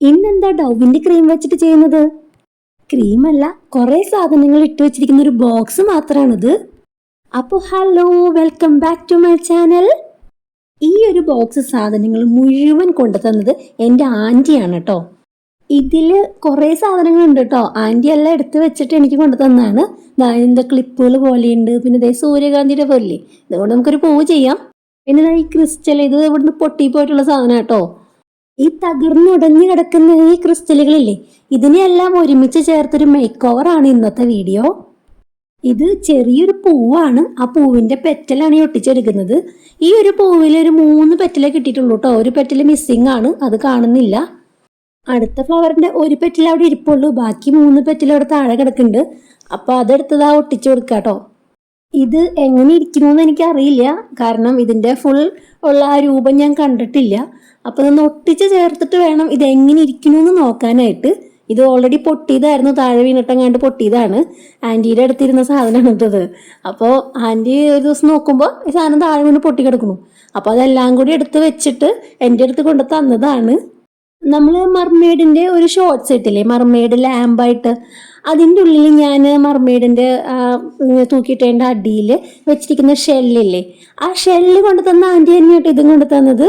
ഇന്നെന്താ ഡൗവിന്റെ ക്രീം വെച്ചിട്ട് ചെയ്യുന്നത്? ക്രീമല്ല, കുറെ സാധനങ്ങൾ ഇട്ട് വെച്ചിരിക്കുന്ന ഒരു ബോക്സ് മാത്രമാണിത്. അപ്പോൾ hello, welcome back to my channel. ഈ ഒരു ബോക്സ് സാധനങ്ങൾ മുഴുവൻ കൊണ്ടു തന്നത് എൻ്റെ ആൻറ്റിയാണ് കേട്ടോ. ഇതില് കുറെ സാധനങ്ങൾ ഉണ്ട് കേട്ടോ. ആൻറ്റി എല്ലാം എടുത്ത് വെച്ചിട്ട് എനിക്ക് കൊണ്ടു തന്നാണ്. എന്താ ക്ലിപ്പുകൾ പോലെയുണ്ട്, പിന്നെ ഇതേ സൂര്യകാന്തിയുടെ പോലെ, ഇതുകൊണ്ട് നമുക്കൊരു പൂവ് ചെയ്യാം. പിന്നെ ഈ ക്രിസ്റ്റൽ, ഇത് ഇവിടുന്ന് പൊട്ടിപ്പോയിട്ടുള്ള സാധനം കേട്ടോ. ഈ തകർന്നുടഞ്ഞു കിടക്കുന്ന ഈ ക്രിസ്റ്റലുകളില്ലേ, ഇതിനെല്ലാം ഒരുമിച്ച് ചേർത്തൊരു മേക്ക് ഓവർ ആണ് ഇന്നത്തെ വീഡിയോ. ഇത് ചെറിയൊരു പൂവാണ്. ആ പൂവിന്റെ പെറ്റലാണ് ഈ ഒട്ടിച്ചെടുക്കുന്നത്. ഈ ഒരു പൂവിൽ ഒരു 3 പെറ്റലേ കിട്ടിയിട്ടുള്ളൂ കേട്ടോ. ഒരു പെറ്റല് മിസ്സിംഗ് ആണ്, അത് കാണുന്നില്ല. അടുത്ത ഫ്ലവറിന്റെ ഒരു പെറ്റൽ അവിടെ ഇരിപ്പുള്ളൂ, ബാക്കി 3 പെറ്റൽ അവിടെ താഴെ കിടക്കുന്നുണ്ട്. അപ്പൊ അതെടുത്തതാ ഒട്ടിച്ചു കൊടുക്കാട്ടോ. ഇത് എങ്ങനെ ഇരിക്കണമെന്ന് എനിക്കറിയില്ല, കാരണം ഇതിന്റെ ഫുൾ ഉള്ള ആ രൂപം ഞാൻ കണ്ടിട്ടില്ല. അപ്പൊ ഇതൊന്ന് ഒട്ടിച്ച് ചേർത്തിട്ട് വേണം ഇത് എങ്ങനെ ഇരിക്കണമെന്ന് നോക്കാനായിട്ട്. ഇത് ഓൾറെഡി പൊട്ടിയതായിരുന്നു, താഴെ വീണിട്ടങ്ങാണ്ട് പൊട്ടിയതാണ്. ആൻറ്റിയുടെ അടുത്തിരുന്ന സാധനമാണ് ഇട്ടത്. അപ്പോൾ ആൻറ്റി ഒരു ദിവസം നോക്കുമ്പോൾ ഈ സാധനം താഴെ വീണ് പൊട്ടിക്കിടക്കുന്നു. അപ്പോൾ അതെല്ലാം കൂടി എടുത്ത് വെച്ചിട്ട് എൻ്റെ അടുത്ത് കൊണ്ട് തന്നതാണ്. നമ്മൾ മർമെയ്ഡിൻ്റെ ഒരു ഷോർട്ട്സ് ഇട്ടില്ലേ, മർമെയ്ഡ് ലാമ്പായിട്ട്, അതിൻ്റെ ഉള്ളിൽ ഞാൻ മർമെയ്ഡിൻ്റെ തൂക്കിയിട്ടേണ്ട അടിയിൽ വെച്ചിരിക്കുന്ന ഷെല്ലില്ലേ, ആ ഷെല്ല് കൊണ്ട് തന്ന ആൻറ്റി തന്നെയായിട്ട് ഇതും കൊണ്ട് തന്നത്.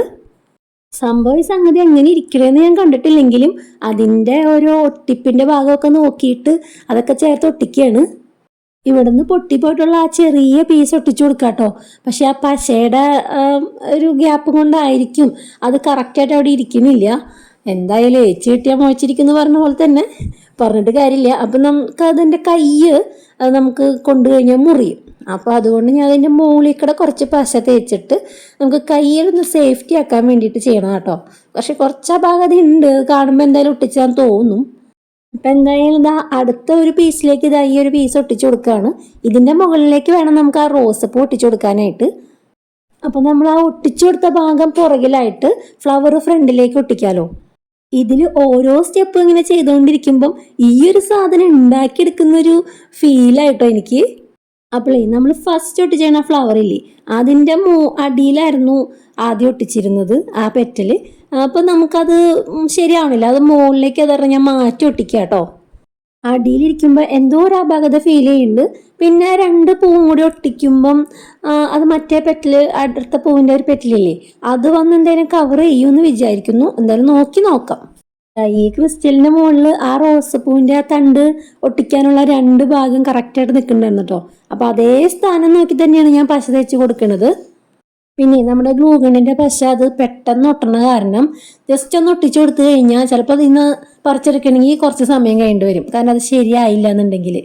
സംഗതി എങ്ങനെ ഇരിക്കണമെന്ന് ഞാൻ കണ്ടിട്ടില്ലെങ്കിലും അതിൻ്റെ ഒരു ഒട്ടിപ്പിൻ്റെ ഭാഗമൊക്കെ നോക്കിയിട്ട് അതൊക്കെ ചേർത്ത് ഒട്ടിക്കുകയാണ്. ഇവിടുന്ന് പൊട്ടിപ്പോയിട്ടുള്ള ആ ചെറിയ പീസ് ഒട്ടിച്ചു കൊടുക്കാട്ടോ. പക്ഷെ ആ പശയുടെ ഒരു ഗ്യാപ്പ് കൊണ്ടായിരിക്കും അത് കറക്റ്റായിട്ട് അവിടെ ഇരിക്കുന്നില്ല. എന്തായാലും ഏച്ചി കിട്ടിയാൽ മോച്ചിരിക്കുന്നു പറഞ്ഞ പോലെ തന്നെ, പറഞ്ഞിട്ട് കാര്യമില്ല. അപ്പം നമുക്ക് അതിൻ്റെ നമുക്ക് കൊണ്ടു കഴിഞ്ഞാൽ മുറിയും. അപ്പോൾ അതുകൊണ്ട് ഞാൻ അതിൻ്റെ മുകളിൽ കൂടെ കുറച്ച് പശ തേച്ചിട്ട് നമുക്ക് കയ്യിലൊന്ന് സേഫ്റ്റി ആക്കാൻ വേണ്ടിയിട്ട് ചെയ്യണം കേട്ടോ. പക്ഷെ കുറച്ച് അപാകത ഉണ്ട്, കാണുമ്പോൾ എന്തായാലും ഒട്ടിച്ചാൽ തോന്നും. അപ്പം എന്തായാലും ഇതാ അടുത്ത ഒരു പീസിലേക്ക് ഇതാ ഈ ഒരു പീസ് ഒട്ടിച്ചു കൊടുക്കുകയാണ്. ഇതിൻ്റെ മുകളിലേക്ക് വേണം നമുക്ക് ആ റോസപ്പൂ ഒട്ടിച്ചു കൊടുക്കാനായിട്ട്. അപ്പം നമ്മൾ ആ ഒട്ടിച്ചു കൊടുത്ത ഭാഗം പുറകിലായിട്ട് ഫ്ലവർ ഫ്രണ്ടിലേക്ക് ഒട്ടിക്കാലോ. ഇതിൽ ഓരോ സ്റ്റെപ്പും ഇങ്ങനെ ചെയ്തുകൊണ്ടിരിക്കുമ്പം ഈ ഒരു സാധനം ഉണ്ടാക്കിയെടുക്കുന്നൊരു ഫീലായിട്ടോ എനിക്ക്. അപ്പോഴേ നമ്മൾ ഫസ്റ്റ് ഒട്ടിച്ചേണ ഫ്ലവർ ഇല്ലേ, അതിൻ്റെ അടിയിലായിരുന്നു ആദ്യം ഒട്ടിച്ചിരുന്നത് ആ പെറ്റല്. അപ്പം നമുക്കത് ശരിയാവണില്ല, അത് മുകളിലേക്ക് അതറിഞ്ഞ ഞാൻ മാറ്റി ഒട്ടിക്കുക കേട്ടോ. അടിയിലിരിക്കുമ്പോൾ എന്തോ ഒരു അപാകത ഫീൽ ചെയ്യുന്നുണ്ട്. പിന്നെ 2 പൂവും കൂടി ഒട്ടിക്കുമ്പം അത് മറ്റേ പെറ്റല്, അടുത്ത പൂവിൻ്റെ ഒരു പെറ്റലില്ലേ, അത് വന്ന് എന്തായാലും കവർ ചെയ്യുമെന്ന് വിചാരിക്കുന്നു. എന്തായാലും നോക്കാം. ഈ ക്രിസ്റ്റലിന്റെ മുകളിൽ ആ റോസപ്പൂവിന്റെ ആ തണ്ട് ഒട്ടിക്കാനുള്ള 2 ഭാഗം കറക്റ്റായിട്ട് നിൽക്കുന്നുണ്ടായിരുന്നു കേട്ടോ. അപ്പൊ അതേ സ്ഥാനം നോക്കി തന്നെയാണ് ഞാൻ പശ തേച്ച് കൊടുക്കുന്നത്. പിന്നെ നമ്മുടെ ഗ്ലൂഗണിന്റെ പശ അത് പെട്ടെന്ന് ഒട്ടണ കാരണം ജസ്റ്റ് ഒന്ന് ഒട്ടിച്ചു കൊടുത്തു കഴിഞ്ഞാൽ ചിലപ്പോൾ അതിന്ന് പറിച്ചെടുക്കണമെങ്കിൽ കുറച്ച് സമയം കഴിഞ്ഞിട്ട് വരും, കാരണം അത് ശരിയായില്ല എന്നുണ്ടെങ്കിൽ.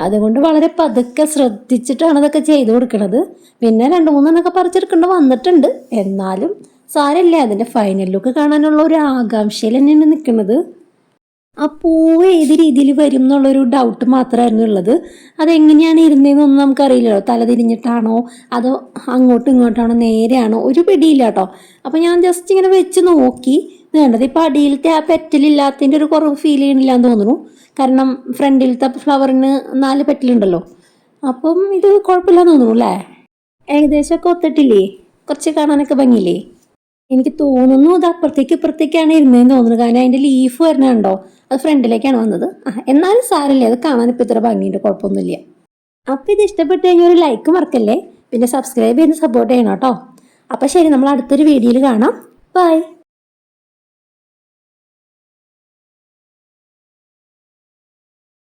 അതുകൊണ്ട് വളരെ പതുക്കെ ശ്രദ്ധിച്ചിട്ടാണ് അതൊക്കെ ചെയ്ത് കൊടുക്കണത്. പിന്നെ 2-3 പറിച്ചെടുക്കേണ്ട വന്നിട്ടുണ്ട്, എന്നാലും സാരമില്ല. അതിൻ്റെ ഫൈനൽ ലുക്ക് കാണാനുള്ള ഒരു ആകാംക്ഷയിൽ തന്നെയാണ് നിൽക്കുന്നത്. ആ പൂവ് ഏത് രീതിയിൽ വരും എന്നുള്ളൊരു ഡൗട്ട് മാത്രമായിരുന്നു ഉള്ളത്. അതെങ്ങനെയാണ് ഇരുന്നതെന്നൊന്നും നമുക്കറിയില്ലല്ലോ. തല തിരിഞ്ഞിട്ടാണോ അതോ അങ്ങോട്ടും ഇങ്ങോട്ടാണോ നേരെയാണോ ഒരു പിടിയില്ല കേട്ടോ. അപ്പം ഞാൻ ജസ്റ്റ് ഇങ്ങനെ വെച്ച് നോക്കി. ഇത് കണ്ടത് ഇപ്പം അടിയിലത്തെ ആ പെറ്റലില്ലാത്തതിൻ്റെ ഒരു കുറവ് ഫീൽ ചെയ്യണില്ല എന്ന് തോന്നുന്നു. കാരണം ഫ്രണ്ടിലത്തെ ഫ്ലവറിന് 4 പെറ്റലുണ്ടല്ലോ. അപ്പം ഇത് കുഴപ്പമില്ലാന്ന് തോന്നുന്നു അല്ലേ. ഏകദേശമൊക്കെ ഒത്തിട്ടില്ലേ, കുറച്ച് കാണാനൊക്കെ ഭംഗിയില്ലേ. എനിക്ക് തോന്നുന്നു ഇത് ഇപ്പുറത്തേക്കാണ് ഇരുന്നതെന്ന് തോന്നുന്നു, കാരണം അതിൻ്റെ ലീഫ് വരുന്നുണ്ടോ, അത് ഫ്രണ്ടിലേക്കാണ് വന്നത്. എന്നാലും സാരമില്ല, അത് കാണാൻ ഇപ്പം ഇത്ര ഭംഗിയുണ്ട്, കുഴപ്പമൊന്നുമില്ല. അപ്പം ഇത് ഇഷ്ടപ്പെട്ട് കഴിഞ്ഞാൽ ഒരു ലൈക്ക് മറക്കല്ലേ, പിന്നെ സബ്സ്ക്രൈബ് ചെയ്ത് സപ്പോർട്ട് ചെയ്യണം കേട്ടോ. അപ്പം ശരി, നമ്മൾ അടുത്തൊരു വീഡിയോയിൽ കാണാം. ബൈ.